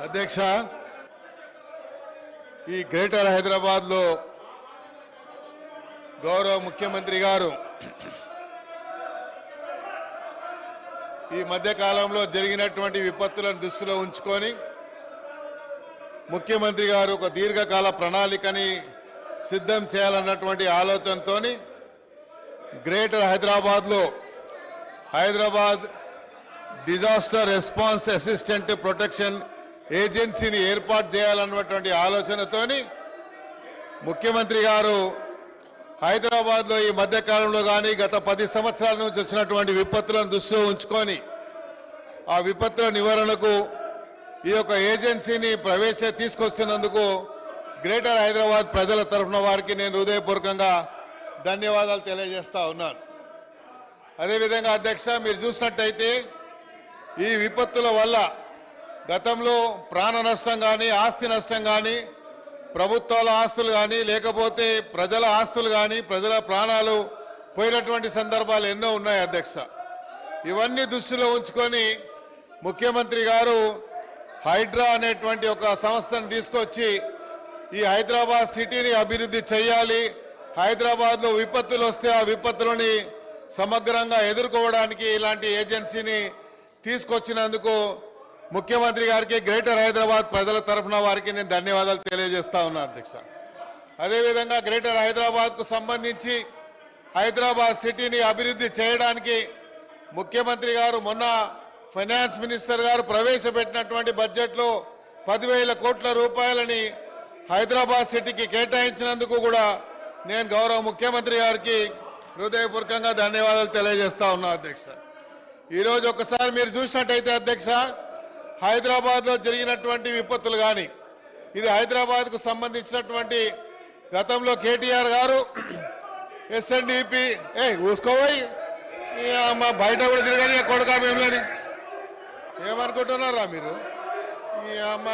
అధ్యక్ష, ఈ గ్రేటర్ హైదరాబాద్ లో గౌరవ ముఖ్యమంత్రి గారు ఈ మధ్య కాలంలో జరిగినటువంటి విపత్తులను దృష్టిలో ఉంచుకొని ముఖ్యమంత్రి గారు ఒక దీర్ఘకాల ప్రణాళికని సిద్ధం చేయాలన్నటువంటి ఆలోచనతో గ్రేటర్ హైదరాబాద్లో Hyderabad disaster response assistant protection ఏజెన్సీని ఏర్పాటు చేయాలన్నటువంటి ఆలోచనతోని ముఖ్యమంత్రి గారు హైదరాబాద్లో ఈ మధ్యకాలంలో కానీ గత 10 సంవత్సరాల నుంచి వచ్చినటువంటి విపత్తులను దృష్టిలో ఉంచుకొని ఆ విపత్తుల నివారణకు ఈ యొక్క ఏజెన్సీని తీసుకొస్తున్నందుకు గ్రేటర్ హైదరాబాద్ ప్రజల తరఫున వారికి నేను హృదయపూర్వకంగా ధన్యవాదాలు తెలియజేస్తా ఉన్నాను. అదేవిధంగా అధ్యక్ష, మీరు చూసినట్టయితే ఈ విపత్తుల వల్ల గతంలో ప్రాణ నష్టం కానీ ఆస్తి నష్టం కానీ ప్రభుత్వాల ఆస్తులు కానీ లేకపోతే ప్రజల ఆస్తులు కానీ ప్రజల ప్రాణాలు పోయినటువంటి సందర్భాలు ఎన్నో ఉన్నాయి అధ్యక్ష. ఇవన్నీ దృష్టిలో ఉంచుకొని ముఖ్యమంత్రి గారు హైడ్రా అనేటువంటి ఒక సంస్థను తీసుకొచ్చి ఈ హైదరాబాద్ సిటీని అభివృద్ధి చేయాలి, హైదరాబాద్లో విపత్తులు వస్తే ఆ విపత్తులని సమగ్రంగా ఎదుర్కోవడానికి ఇలాంటి ఏజెన్సీని తీసుకొచ్చినందుకు ముఖ్యమంత్రి గారికి గ్రేటర్ హైదరాబాద్ ప్రజల తరఫున వారికి నేను ధన్యవాదాలు తెలియజేస్తా ఉన్నా అధ్యక్ష. అదేవిధంగా గ్రేటర్ హైదరాబాద్కు సంబంధించి హైదరాబాద్ సిటీని అభివృద్ధి చేయడానికి ముఖ్యమంత్రి గారు మొన్న ఫైనాన్స్ మినిస్టర్ గారు ప్రవేశపెట్టినటువంటి బడ్జెట్లో 10,000 కోట్ల రూపాయలని హైదరాబాద్ సిటీకి కేటాయించినందుకు కూడా నేను గౌరవ ముఖ్యమంత్రి గారికి హృదయపూర్వకంగా ధన్యవాదాలు తెలియజేస్తా ఉన్నా అధ్యక్ష. ఈరోజు ఒకసారి మీరు చూసినట్టయితే అధ్యక్ష, హైదరాబాద్లో జరిగినటువంటి విపత్తులు కానీ ఇది హైదరాబాద్కు సంబంధించినటువంటి గతంలో కేటీఆర్ గారు ఎస్ఎన్డిపి ఊసుకోపోయి మా బయట కూడా తిరగని కొడుకా మేమని ఏమనుకుంటున్నారా మీరు? ఈ అమ్మ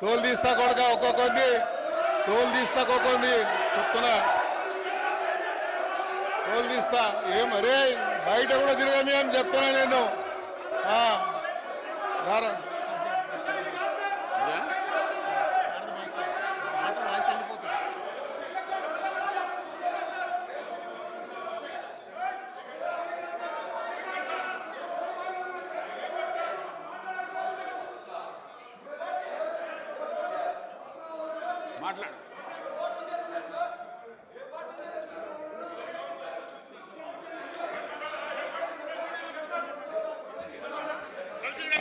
తోలు తీస్తా కొడుక ఒక్కొక్కంది తోలు తీస్తా ఒక్కొక్కంది చెప్తున్నా తోలు తీస్తా ఏమరే బయట కూడా తిరగని అని చెప్తున్నా నేను. రారా మాట్లాడు.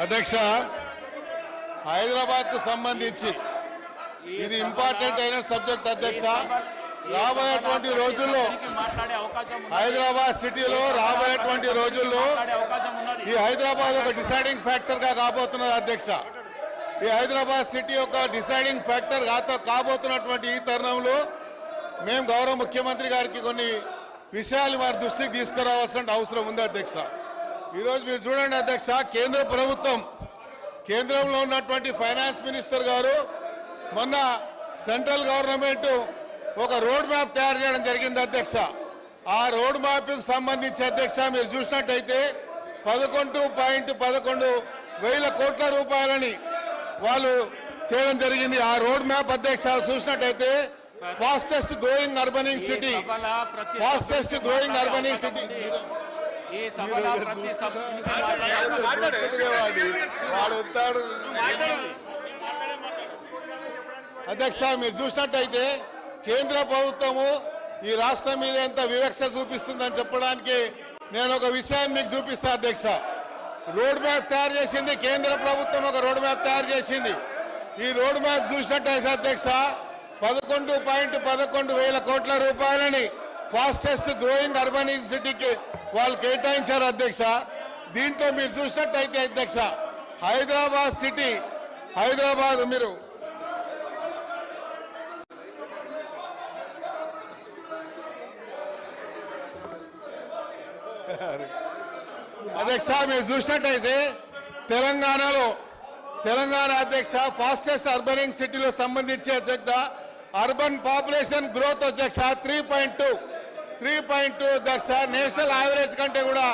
అధ్యక్ష, హైదరాబాద్ కు సంబంధించి ఇది ఇంపార్టెంట్ అయిన సబ్జెక్ట్ అధ్యక్ష. రాబోయేటువంటి రోజుల్లో హైదరాబాద్ సిటీలో రాబోయేటువంటి రోజుల్లో ఈ హైదరాబాద్ ఒక డిసైడింగ్ ఫ్యాక్టర్ గా కాబోతున్నది అధ్యక్ష. ఈ హైదరాబాద్ సిటీ ఒక డిసైడింగ్ ఫ్యాక్టర్ కాబోతున్నటువంటి ఈ తరుణంలో మేము గౌరవ ముఖ్యమంత్రి గారికి కొన్ని విషయాలు వారి దృష్టికి తీసుకురావాల్సిన అవసరం ఉంది అధ్యక్ష. ఈరోజు మీరు చూడండి అధ్యక్ష, కేంద్ర ప్రభుత్వం కేంద్రంలో ఉన్నటువంటి ఫైనాన్స్ మినిస్టర్ గారు మొన్న సెంట్రల్ గవర్నమెంట్ ఒక రోడ్ మ్యాప్ తయారు చేయడం జరిగింది అధ్యక్ష. ఆ రోడ్ మ్యాప్కి సంబంధించి అధ్యక్ష మీరు చూసినట్టయితే 11.11 కోట్ల రూపాయలని వాళ్ళు చేయడం జరిగింది. ఆ రోడ్ మ్యాప్ అధ్యక్ష చూసినట్టయితే ఫాస్టెస్ట్ గ్రోయింగ్ అర్బనింగ్ సిటీ అధ్యక్ష. మీరు చూసినట్టయితే కేంద్ర ప్రభుత్వము ఈ రాష్ట్రం మీద ఎంత వివక్ష చూపిస్తుందని చెప్పడానికి నేను ఒక విషయాన్ని మీకు చూపిస్తా అధ్యక్ష. రోడ్ మ్యాప్ తయారు చేసింది కేంద్ర ప్రభుత్వం, ఒక రోడ్ మ్యాప్ తయారు చేసింది. ఈ రోడ్ మ్యాప్ చూసినట్టయితే అధ్యక్ష 11.11 కోట్ల రూపాయలని ఫాస్టెస్ట్ గ్రోయింగ్ అర్బన్ సిటీకి వాళ్ళు కేటాయించారు అధ్యక్ష. దీంట్లో మీరు చూసినట్టయితే అధ్యక్ష హైదరాబాద్ సిటీ మీరు అధ్యక్ష మీరు చూసినట్టయితే తెలంగాణ అధ్యక్ష ఫాస్టెస్ట్ అర్బనింగ్ సిటీలో సంబంధించి అధ్యక్ష అర్బన్ పాపులేషన్ గ్రోత్ అధ్యక్ష 3.2 అధ్యక్ష నేషనల్ యావరేజ్ కంటే కూడా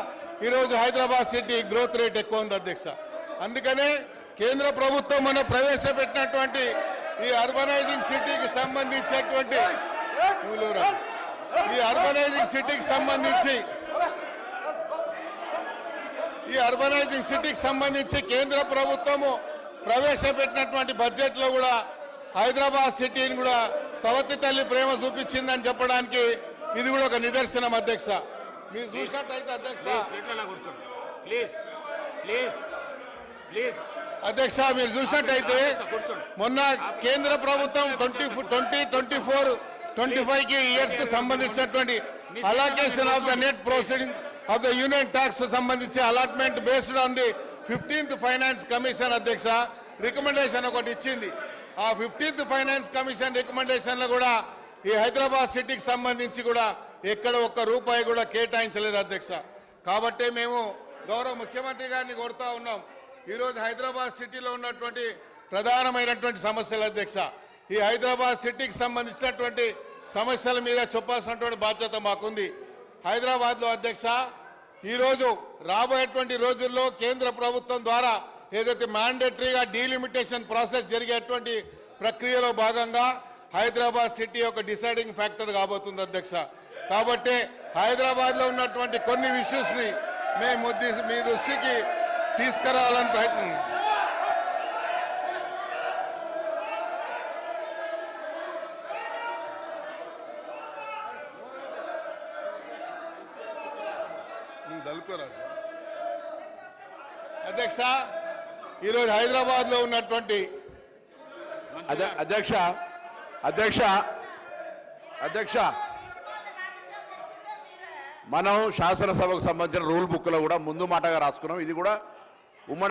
ఈరోజు హైదరాబాద్ సిటీ గ్రోత్ రేట్ ఎక్కువ ఉంది అధ్యక్ష. అందుకనే కేంద్ర ప్రభుత్వం మనం ప్రవేశపెట్టినటువంటి ఈ అర్బనైజింగ్ సిటీకి సంబంధించినటువంటి కేంద్ర ప్రభుత్వము ప్రవేశపెట్టినటువంటి బడ్జెట్లో కూడా హైదరాబాద్ సిటీని కూడా సవతి తల్లి ప్రేమ చూపించిందని చెప్పడానికి ఇది కూడా ఒక నిదర్శనం అధ్యక్ష. మీరు చూసినట్టయితే అధ్యక్ష అధ్యక్ష మీరు చూసినట్టయితే మొన్న కేంద్ర ప్రభుత్వం 2024-25 ఇయర్స్ కు సంబంధించినటువంటి allocation of the net proceeding of the union tax సంబంధించి allotment based on the 15th finance commission అధ్యక్ష రికమెండేషన్ ఒకటి ఇచ్చింది. ఆ 15th ఫైనాన్స్ కమిషన్ రికమెండేషన్ లో కూడా ఈ హైదరాబాద్ సిటీకి సంబంధించి కూడా ఎక్కడ ఒక్క రూపాయి కూడా కేటాయించలేదు అధ్యక్ష. కాబట్టి మేము గౌరవ ముఖ్యమంత్రి గారిని కోరుతా ఉన్నాం, ఈరోజు హైదరాబాద్ సిటీలో ఉన్నటువంటి ప్రధానమైనటువంటి సమస్యలు అధ్యక్ష, ఈ హైదరాబాద్ సిటీకి సంబంధించినటువంటి సమస్యల మీద చెప్పాల్సినటువంటి బాధ్యత మాకుంది. హైదరాబాద్లో అధ్యక్ష ఈరోజు రాబోయేటువంటి రోజుల్లో కేంద్ర ప్రభుత్వం ద్వారా ఏదైతే మ్యాండేటరీగా డీలిమిటేషన్ ప్రాసెస్ జరిగేటువంటి ప్రక్రియలో భాగంగా హైదరాబాద్ సిటీ ఒక డిసైడింగ్ ఫ్యాక్టర్ కాబోతుంది అధ్యక్ష. కాబట్టి హైదరాబాద్లో ఉన్నటువంటి కొన్ని ఇష్యూస్ని మేము మీ దృష్టికి తీసుకురావాలని ప్రయత్నం. అధ్యక్ష ఈరోజు హైదరాబాద్లో ఉన్నటువంటి అధ్యక్ష అధ్యక్ష అధ్యక్ష మనం శాసనసభకు సంబంధించిన రూల్ బుక్లో కూడా ముందు మాటగా రాసుకున్నాం. ఇది కూడా